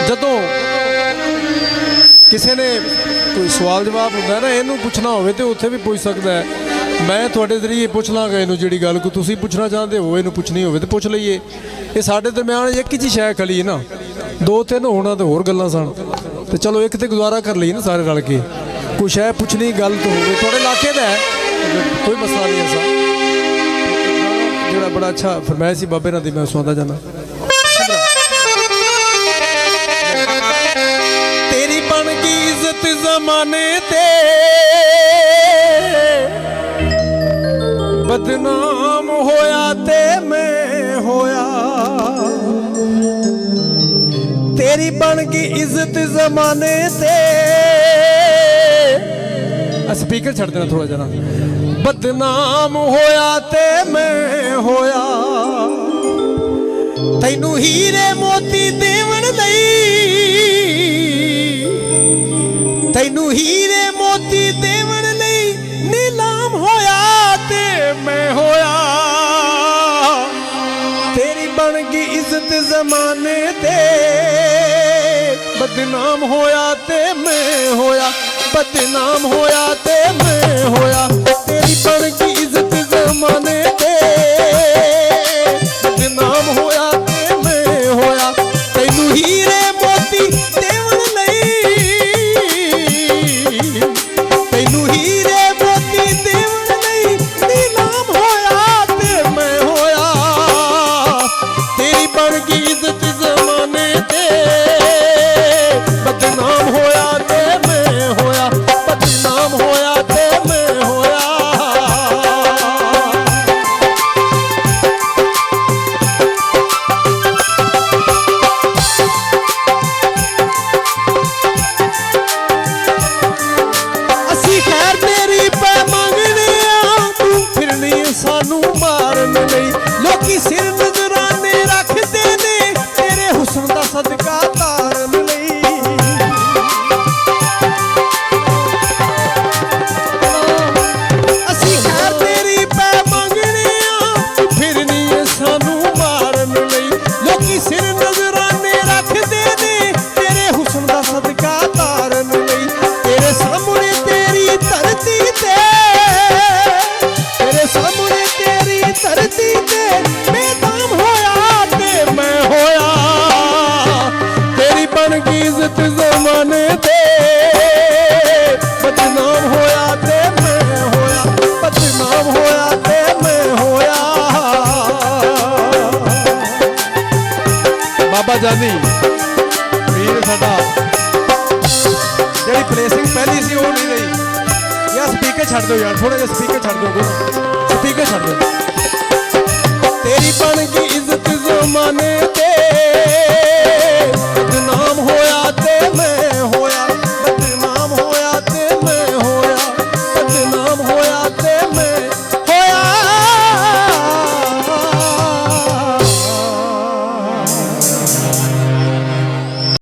ਜਦੋਂ ਕਿਸੇ ਨੇ ਕੋਈ ਸਵਾਲ ਜਵਾਬ ਹੁੰਦਾ ਨਾ, ਇਹਨੂੰ ਪੁੱਛਣਾ ਹੋਵੇ ਤੇ ਉੱਥੇ ਵੀ ਪੁੱਛ ਸਕਦਾ ਹੈ। ਮੈਂ ਤੁਹਾਡੇ ਜ਼ਰੀਏ ਪੁੱਛ ਲਾਂਗਾ ਇਹਨੂੰ, ਜਿਹੜੀ ਗੱਲ ਕੋਈ ਤੁਸੀਂ ਪੁੱਛਣਾ ਚਾਹੁੰਦੇ ਹੋ ਇਹਨੂੰ ਪੁੱਛਣੀ ਹੋਵੇ ਤੇ ਪੁੱਛ ਲਈਏ। ਇਹ ਸਾਡੇ ਦਰਮਿਆਨ ਇੱਕ ਹੀ ਸ਼ੈ ਖਲੀ ਹੈ ਨਾ, ਦੋ ਤਿੰਨ ਹੋਣਾ ਤੇ ਹੋਰ ਗੱਲਾਂ ਸਨ, ਤੇ ਚਲੋ ਇੱਕ ਤੇ ਗੁਜ਼ਾਰਾ ਕਰ ਲਈਏ ਨਾ ਸਾਰੇ ਰਲ ਕੇ। ਕੋਈ ਸ਼ੈ ਪੁੱਛਣੀ ਗੱਲ ਤਾਂ ਹੋਵੇ, ਤੁਹਾਡੇ ਇਲਾਕੇ ਦਾ ਹੈ कोई मसला नहीं ऐसा। जो बड़ा अच्छा फरमाया सी बाबे ना दी, मैं सुनता जाना। तेरी बन की इज्जत जमाने ते बदनाम होया ते मैं होया। तेरी बन की इज्जत जमाने ते, स्पीकर छड़ देना थोड़ा जरा। बदनाम होया ते मैं होया, तैनू हीरे मोती देवन लई, तैनू हीरे मोती देवन लई नीलाम होया ते मैं होया। तेरी बन गई इज्जत जमाने ते बदनाम होया ते मैं होया, बदनाम होया ते मैं होया। तेरी बन की इज्जत जमाने ते बदनाम होया ते मैं होया, तैनू हीरे मोती देवन लई, तैनू हीरे मोती देवन लई नीलाम होया ते मैं होया। तेरी बन की इज्जत जमाने ते बदनाम होया ते मैं होया, बदनाम होया ते मैं होया। असी खैर तेरी पै मंगने आ, तू फिरनी सानू मारन लई। लोकी सिर नजराने रखदे ने तेरे हुस्न दा सदका तारन लई। असी खैर तेरी पै मंगने आ, तू फिरनी सानू मारन लई। लोकी सिर नजराने रखदे ने तेरे हुस्न दा सदका तारन लई। तेरे सामने तेरी धरती ते, तेरे सामने तेरी धरती ते बेदाम होया ते मैं होया। तेरी बन की इज्जत जमाने ते बदनाम होया ते मैं होया, बदनाम होया ते मैं होया। बाबा जानी वीर साडा ਜਿਹੜੀ ਪਲੇਸਿੰਗ ਪਹਿਲੀ ਸੀ ਉਹ ਨਹੀਂ ਰਹੀ। ਯਾਰ ਸਪੀਕਰ ਛੱਡ ਦਿਓ ਯਾਰ, ਥੋੜਾ ਜਿਹਾ ਸਪੀਕਰ ਛੱਡ ਦਿਓ।